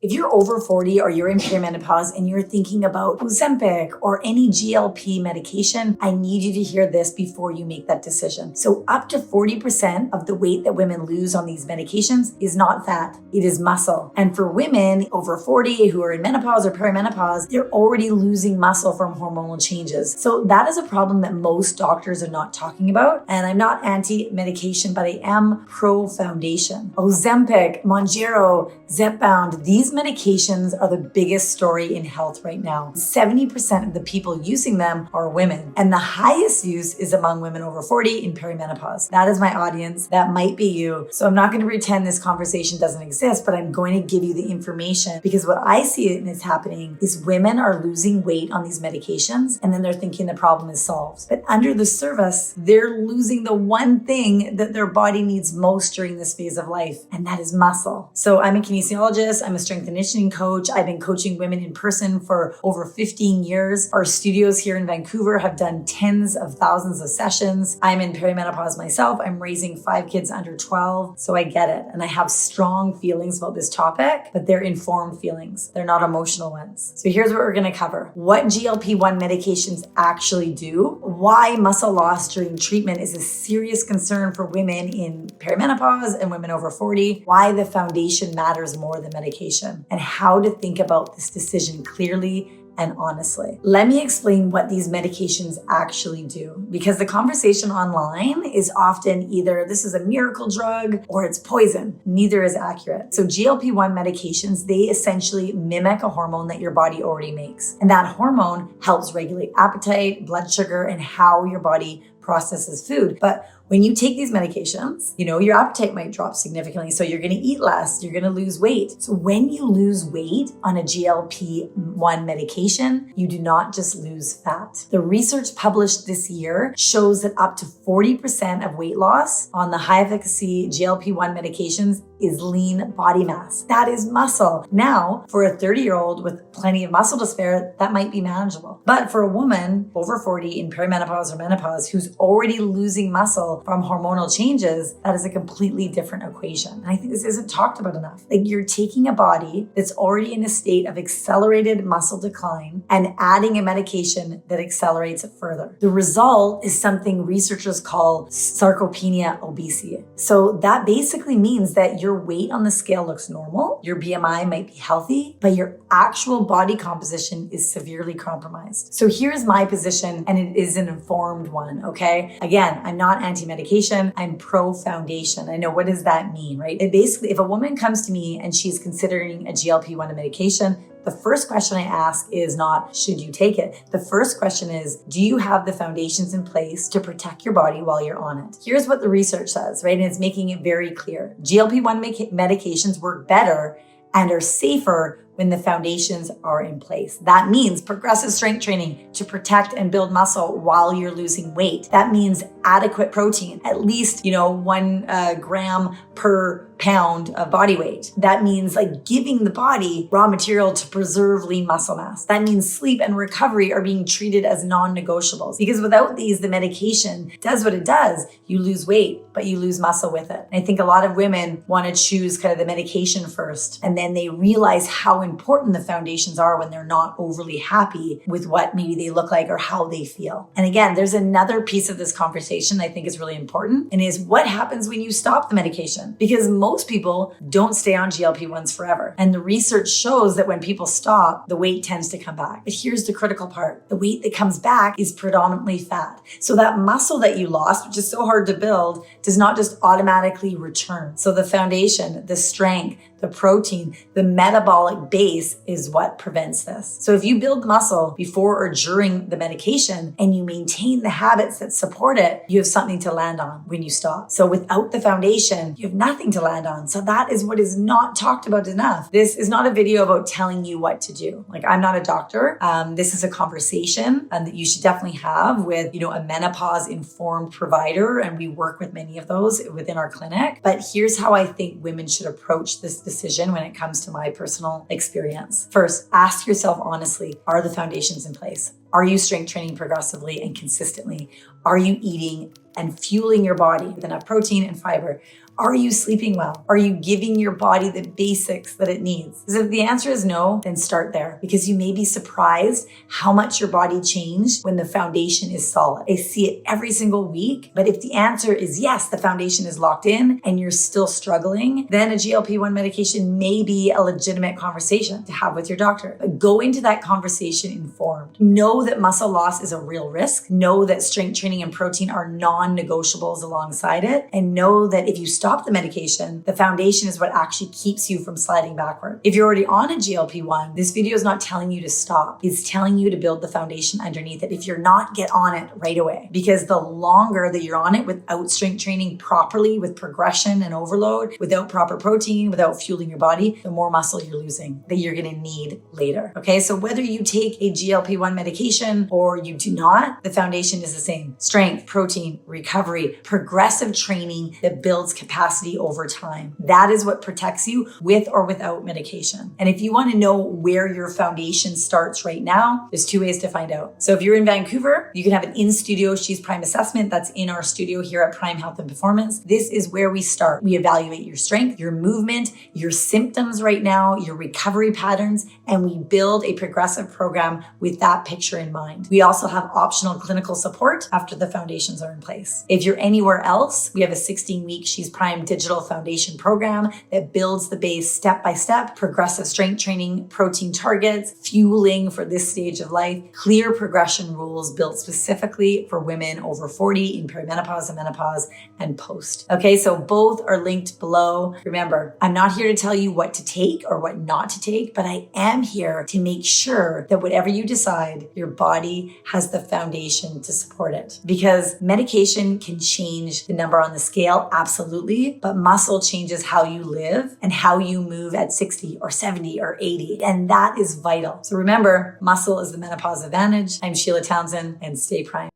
If you're over 40 or you're in perimenopause and you're thinking about Ozempic or any GLP medication, I need you to hear this before you make that decision. So up to 40% of the weight that women lose on these medications is not fat, it is muscle. And for women over 40 who are in menopause or perimenopause, they're already losing muscle from hormonal changes. So that is a problem that most doctors are not talking about. And I'm not anti-medication, but I am pro-foundation. Ozempic, Mounjaro, Zepbound, these medications are the biggest story in health right now. 70% of the people using them are women, and the highest use is among women over 40 in perimenopause. That is my audience. That might be you. So I'm not going to pretend this conversation doesn't exist, but I'm going to give you the information, because what I see is happening is women are losing weight on these medications, and then they're thinking the problem is solved. But under the surface, they're losing the one thing that their body needs most during this phase of life, and that is muscle. So I'm a kinesiologist. I'm a strength and conditioning coach. I've been coaching women in person for over 15 years. Our studios here in Vancouver have done tens of thousands of sessions. I'm in perimenopause myself. I'm raising 5 kids under 12. So I get it. And I have strong feelings about this topic, but they're informed feelings. They're not emotional ones. So here's what we're going to cover. What GLP-1 medications actually do, why muscle loss during treatment is a serious concern for women in perimenopause and women over 40, why the foundation matters more than medication, and how to think about this decision clearly and honestly. Let me explain what these medications actually do, because the conversation online is often either this is a miracle drug or it's poison. Neither is accurate. So GLP-1 medications, they essentially mimic a hormone that your body already makes. And that hormone helps regulate appetite, blood sugar, and how your body processes food. But when you take these medications, your appetite might drop significantly. So you're going to eat less, you're going to lose weight. So when you lose weight on a GLP-1 medication, you do not just lose fat. The research published this year shows that up to 40% of weight loss on the high efficacy GLP-1 medications is lean body mass. That is muscle. Now, for a 30-year-old with plenty of muscle to spare, that might be manageable. But for a woman over 40 in perimenopause or menopause who's already losing muscle from hormonal changes, that is a completely different equation. And I think this isn't talked about enough. Like, you're taking a body that's already in a state of accelerated muscle decline and adding a medication that accelerates it further. The result is something researchers call sarcopenia obesity. So that basically means that your weight on the scale looks normal, your BMI might be healthy, but your actual body composition is severely compromised. So here's my position, and it is an informed one, okay? Again, I'm not anti-medication, I'm pro-foundation. I know, what does that mean, right? It basically, if a woman comes to me and she's considering a GLP-1 medication, the first question I ask is not, should you take it? The first question is, do you have the foundations in place to protect your body while you're on it? Here's what the research says, right? And it's making it very clear. GLP-1 medications work better and are safer when the foundations are in place. That means progressive strength training to protect and build muscle while you're losing weight. That means adequate protein, at least, 1 gram per pound of body weight. That means like giving the body raw material to preserve lean muscle mass. That means sleep and recovery are being treated as non-negotiables, because without these, the medication does what it does. You lose weight, but you lose muscle with it. And I think a lot of women want to choose kind of the medication first, and then they realize how important the foundations are when they're not overly happy with what maybe they look like or how they feel. And again, there's another piece of this conversation I think is really important, and is what happens when you stop the medication, because most people don't stay on GLP-1s forever. And the research shows that when people stop, the weight tends to come back. But here's the critical part. The weight that comes back is predominantly fat. So that muscle that you lost, which is so hard to build, does not just automatically return. So the foundation, the strength, the protein, the metabolic base is what prevents this. So if you build the muscle before or during the medication and you maintain the habits that support it, you have something to land on when you stop. So without the foundation, you have nothing to land on. So that is what is not talked about enough. This is not a video about telling you what to do. Like, I'm not a doctor. This is a conversation that you should definitely have with, a menopause informed provider. And we work with many of those within our clinic. But here's how I think women should approach this decision when it comes to my personal experience. First, ask yourself honestly, are the foundations in place? Are you strength training progressively and consistently? Are you eating and fueling your body with enough protein and fiber? Are you sleeping well? Are you giving your body the basics that it needs? Because if the answer is no, then start there, because you may be surprised how much your body changed when the foundation is solid. I see it every single week. But if the answer is yes, the foundation is locked in and you're still struggling, then a GLP-1 medication may be a legitimate conversation to have with your doctor. But go into that conversation informed. Know that muscle loss is a real risk. Know that strength training and protein are non-negotiables alongside it. And know that if you stop the medication, the foundation is what actually keeps you from sliding backward. If you're already on a GLP-1, this video is not telling you to stop. It's telling you to build the foundation underneath it. If you're not, get on it right away. Because the longer that you're on it without strength training properly, with progression and overload, without proper protein, without fueling your body, the more muscle you're losing that you're going to need later. Okay, so whether you take a GLP-1 medication or you do not, the foundation is the same. Strength, protein, recovery, progressive training that builds capacity over time. That is what protects you with or without medication. And if you want to know where your foundation starts right now, there's two ways to find out. So if you're in Vancouver, you can have an in-studio She's Prime assessment. That's in our studio here at Prime Health and Performance. This is where we start. We evaluate your strength, your movement, your symptoms right now, your recovery patterns, and we build a progressive program with that picture in mind. We also have optional clinical support after the foundations are in place. If you're anywhere else, we have a 16-week She's Prime digital foundation program that builds the base step by step, progressive strength training, protein targets, fueling for this stage of life, clear progression rules built specifically for women over 40 in perimenopause and menopause and post. Okay, so both are linked below. Remember, I'm not here to tell you what to take or what not to take, but I am here to make sure that whatever you decide, your body has the foundation to support it. Because medication can change the number on the scale, absolutely, but muscle changes how you live and how you move at 60 or 70 or 80. And that is vital. So remember, muscle is the menopause advantage. I'm Sheila Townsend, and stay prime.